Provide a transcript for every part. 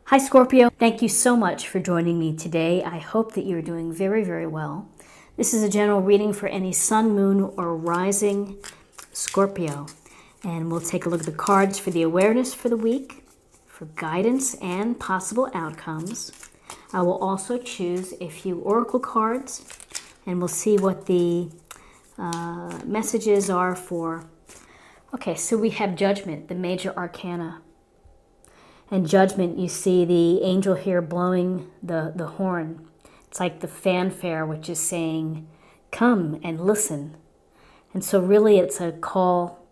Hi Scorpio, thank you so much for joining me today. I hope that you're doing very, very well. This is a general reading for any sun, moon, or rising Scorpio. And we'll take a look at the cards for the awareness for the week, for guidance and possible outcomes. I will also choose a few oracle cards and we'll see what the messages are for. Okay, so we have Judgment, the major arcana. And Judgment, you see the angel here blowing the horn. It's like the fanfare, which is saying, come and listen. And so really it's a call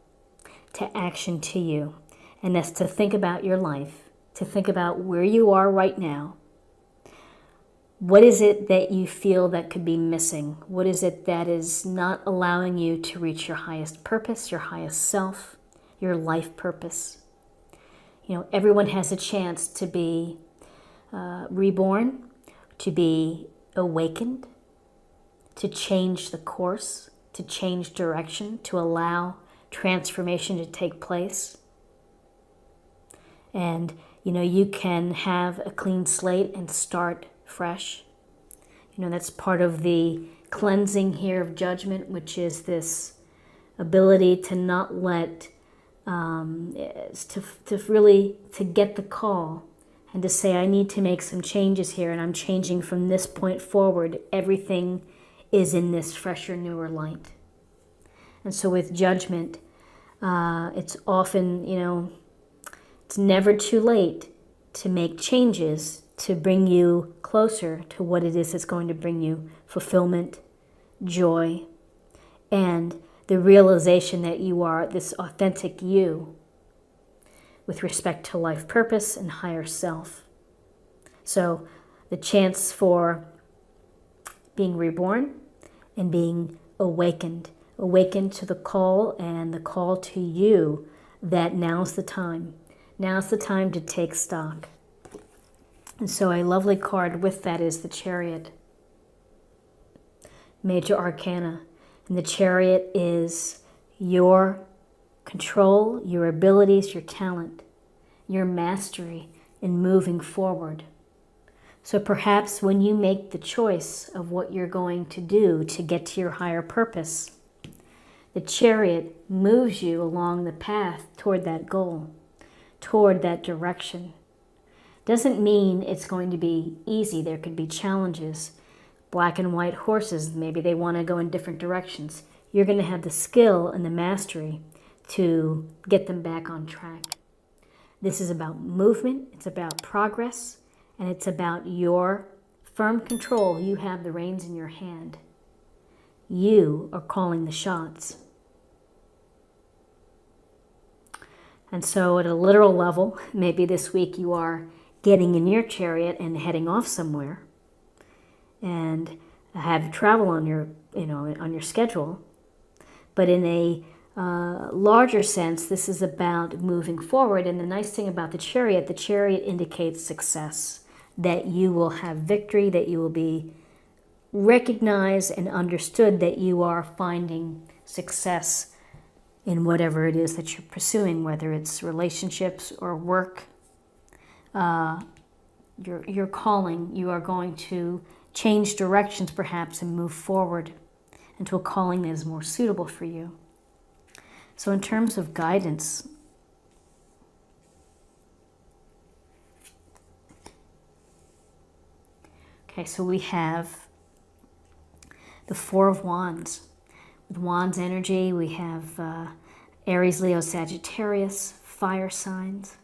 to action to you. And that's to think about your life, to think about where you are right now. What is it that you feel that could be missing? What is it that is not allowing you to reach your highest purpose, your highest self, your life purpose? You know, everyone has a chance to be reborn, to be awakened, to change the course, to change direction, to allow transformation to take place. And, you know, you can have a clean slate and start fresh. You know, that's part of the cleansing here of Judgment, which is this ability to not let to get the call and to say, I need to make some changes here, and I'm changing from this point forward. Everything is in this fresher, newer light. And so with Judgment, it's often, you know, it's never too late to make changes to bring you closer to what it is that's going to bring you fulfillment, joy, and the realization that you are this authentic you with respect to life purpose and higher self. So the chance for being reborn and being awakened to the call and the call to you that now's the time. Now's the time to take stock. And so a lovely card with that is the Chariot, major arcana. And the Chariot is your control, your abilities, your talent, your mastery in moving forward. So perhaps when you make the choice of what you're going to do to get to your higher purpose, the Chariot moves you along the path toward that goal, toward that direction. Doesn't mean it's going to be easy. There could be challenges. Black and white horses, maybe they want to go in different directions. You're going to have the skill and the mastery to get them back on track. This is about movement, it's about progress, and it's about your firm control. You have the reins in your hand. You are calling the shots. And so at a literal level, maybe this week you are getting in your chariot and heading off somewhere, and have travel on your, on your schedule. But in a larger sense, this is about moving forward. And the nice thing about the chariot indicates success, that you will have victory, that you will be recognized and understood, that you are finding success in whatever it is that you're pursuing, whether it's relationships or work. Your calling, you are going to change directions perhaps and move forward into a calling that is more suitable for you. So in terms of guidance, okay, so we have the Four of Wands. With Wands energy, we have Aries, Leo, Sagittarius, fire signs.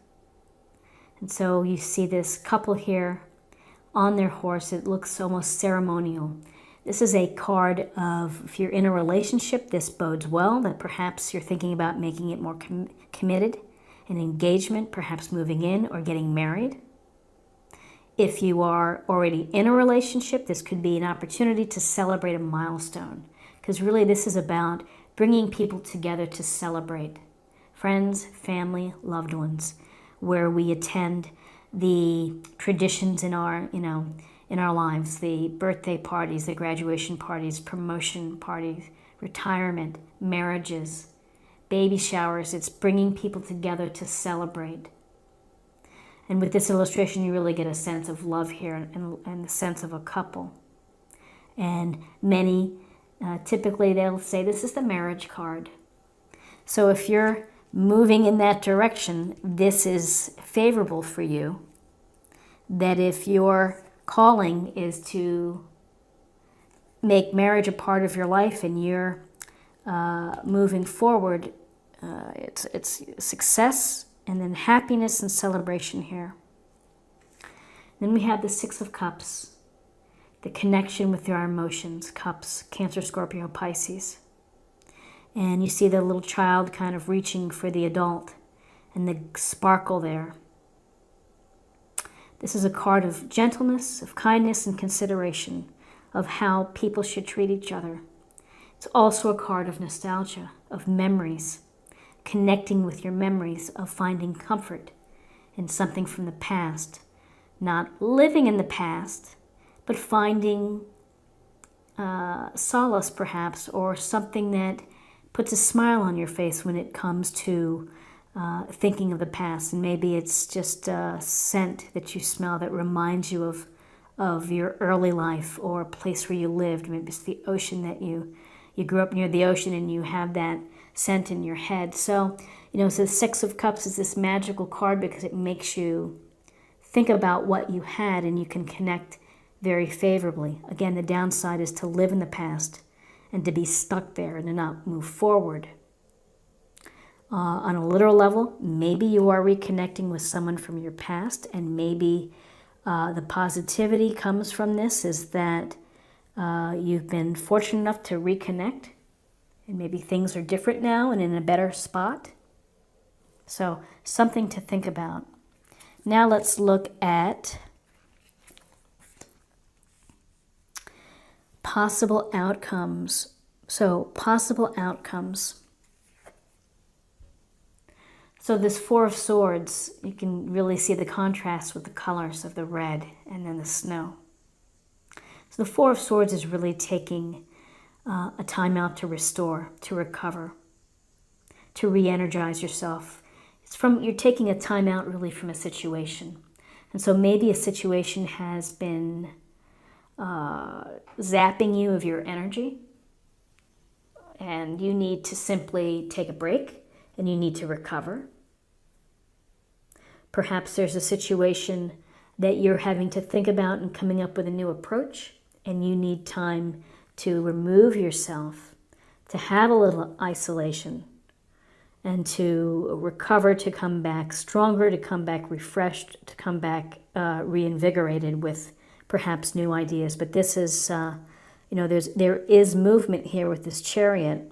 And so you see this couple here on their horse. It looks almost ceremonial. This is a card of, if you're in a relationship, this bodes well, that perhaps you're thinking about making it more committed, an engagement, perhaps moving in or getting married. If you are already in a relationship, this could be an opportunity to celebrate a milestone, because really this is about bringing people together to celebrate. Friends, family, loved ones, where we attend the traditions in our, in our lives, the birthday parties, the graduation parties, promotion parties, retirement, marriages, baby showers. It's bringing people together to celebrate. And with this illustration, you really get a sense of love here and the sense of a couple. And many, typically they'll say this is the marriage card. So if you're moving in that direction, this is favorable for you. That if your calling is to make marriage a part of your life and you're moving forward, it's success and then happiness and celebration here. Then we have the Six of Cups, the connection with our emotions, cups, Cancer, Scorpio, Pisces. And you see the little child kind of reaching for the adult and the sparkle there. This is a card of gentleness, of kindness and consideration of how people should treat each other. It's also a card of nostalgia, of memories, connecting with your memories, of finding comfort in something from the past. Not living in the past, but finding solace perhaps, or something that puts a smile on your face when it comes to thinking of the past. And maybe it's just a scent that you smell that reminds you of your early life or a place where you lived. Maybe it's the ocean that you grew up near the ocean and you have that scent in your head. So, so the Six of Cups is this magical card because it makes you think about what you had and you can connect very favorably. Again, the downside is to live in the past and to be stuck there and to not move forward. On a literal level, maybe you are reconnecting with someone from your past, and maybe the positivity comes from this is that you've been fortunate enough to reconnect, and maybe things are different now and in a better spot. So something to think about. Now let's look at possible outcomes. So possible outcomes. So this Four of Swords, you can really see the contrast with the colors of the red and then the snow. So the Four of Swords is really taking a time out to restore, to recover, to re-energize yourself. You're taking a time out really from a situation. And so maybe a situation has been zapping you of your energy, and you need to simply take a break and you need to recover. Perhaps there's a situation that you're having to think about and coming up with a new approach, and you need time to remove yourself, to have a little isolation, and to recover, to come back stronger, to come back refreshed, to come back reinvigorated with perhaps new ideas. But this is, there is movement here with this Chariot,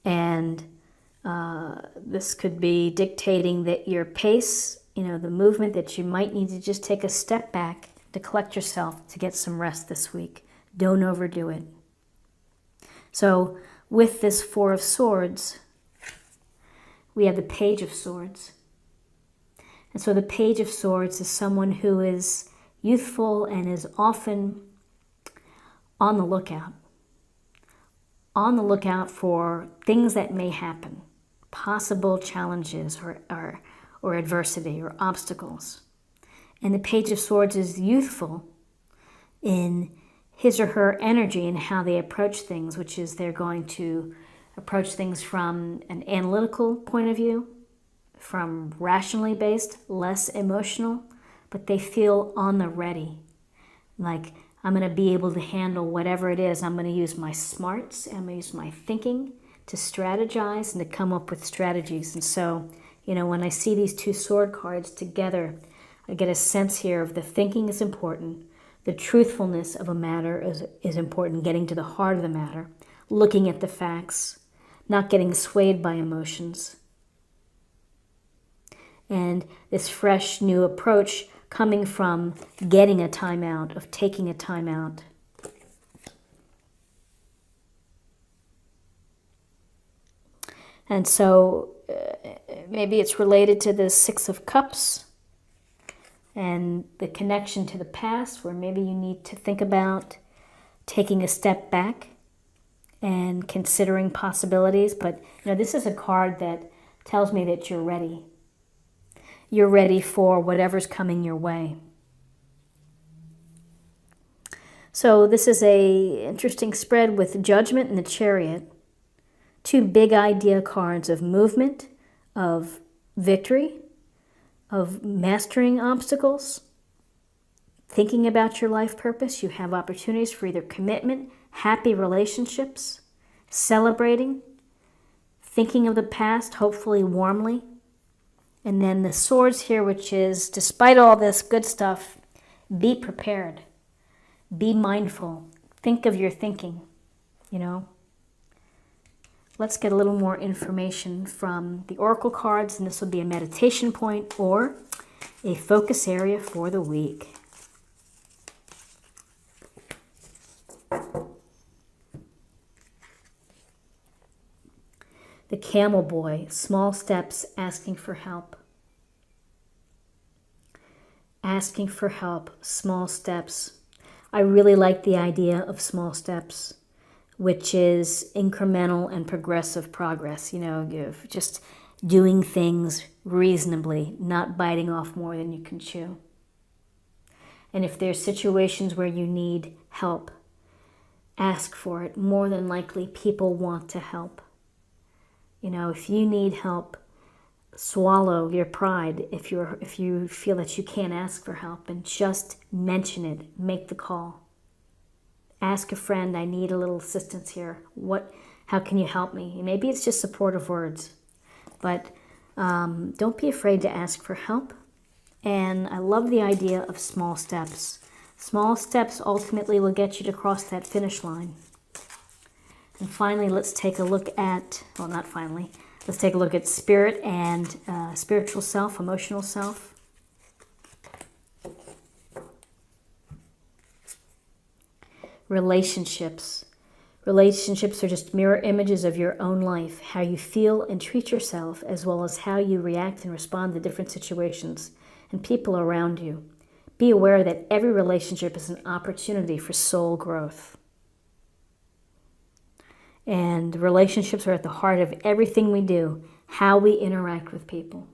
and this could be dictating that your pace, the movement, that you might need to just take a step back to collect yourself, to get some rest this week. Don't overdo it. So with this Four of Swords, we have the Page of Swords. And so the Page of Swords is someone who is youthful and is often on the lookout for things that may happen, possible challenges or adversity or obstacles. And the Page of Swords is youthful in his or her energy and how they approach things, which is they're going to approach things from an analytical point of view, from rationally based, less emotional, but they feel on the ready. Like, I'm going to be able to handle whatever it is. I'm going to use my smarts, I'm going to use my thinking to strategize and to come up with strategies. And so, when I see these two sword cards together, I get a sense here of the thinking is important, the truthfulness of a matter is important, getting to the heart of the matter, looking at the facts, not getting swayed by emotions. And this fresh new approach coming from getting a time out, of taking a time out. And so maybe it's related to the Six of Cups and the connection to the past, where maybe you need to think about taking a step back and considering possibilities. But this is a card that tells me that you're ready. you're ready for whatever's coming your way. So this is a interesting spread with Judgment and the Chariot. Two big idea cards of movement, of victory, of mastering obstacles, thinking about your life purpose. You have opportunities for either commitment, happy relationships, celebrating, thinking of the past, hopefully warmly. And then the Swords here, which is, despite all this good stuff, be prepared. Be mindful. Think of your thinking, you know. Let's get a little more information from the Oracle cards, and this will be a meditation point or a focus area for the week. The Camel Boy, small steps, asking for help. Asking for help, small steps. I really like the idea of small steps, which is incremental and progressive progress. You know, you're just doing things reasonably, not biting off more than you can chew. And if there's situations where you need help, ask for it. More than likely, people want to help. You know, if you need help, swallow your pride if you feel that you can't ask for help, and just mention it. Make the call. Ask a friend, I need a little assistance here. How can you help me? Maybe it's just supportive words, but don't be afraid to ask for help. And I love the idea of small steps. Small steps ultimately will get you to cross that finish line. And finally, let's take a look at, well, not finally, let's take a look at spirit and spiritual self, emotional self. Relationships. Relationships are just mirror images of your own life, how you feel and treat yourself, as well as how you react and respond to different situations and people around you. Be aware that every relationship is an opportunity for soul growth. And relationships are at the heart of everything we do, how we interact with people,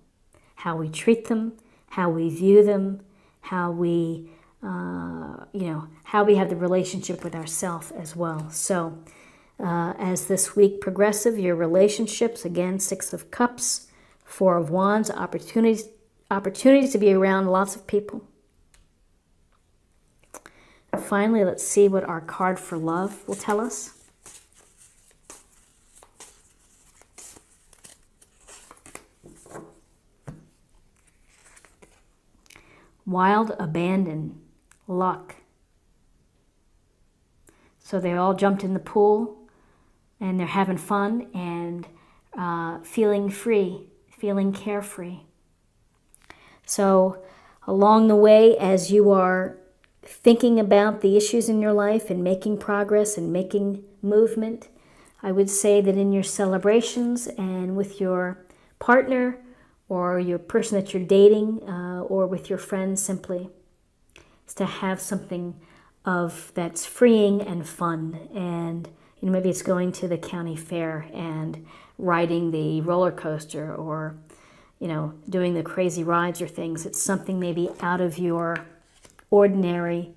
how we treat them, how we view them, how we, how we have the relationship with ourselves as well. So as this week progresses, your relationships, again, 6 of Cups, 4 of Wands, opportunities to be around lots of people. And finally, let's see what our card for love will tell us. Wild abandon, luck. So they all jumped in the pool and they're having fun and feeling free, feeling carefree. So along the way, as you are thinking about the issues in your life and making progress and making movement, I would say that in your celebrations and with your partner or your person that you're dating, or with your friends simply, is to have something of that's freeing and fun. And maybe it's going to the county fair and riding the roller coaster, or doing the crazy rides or things. It's something maybe out of your ordinary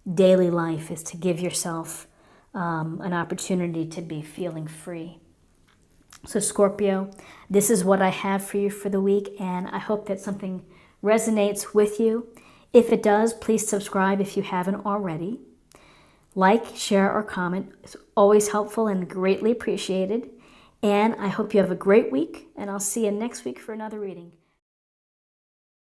daily life, is to give yourself an opportunity to be feeling free. So Scorpio, this is what I have for you for the week, and I hope that something resonates with you. If it does, please subscribe if you haven't already. Like, share, or comment. It's always helpful and greatly appreciated. And I hope you have a great week, and I'll see you next week for another reading.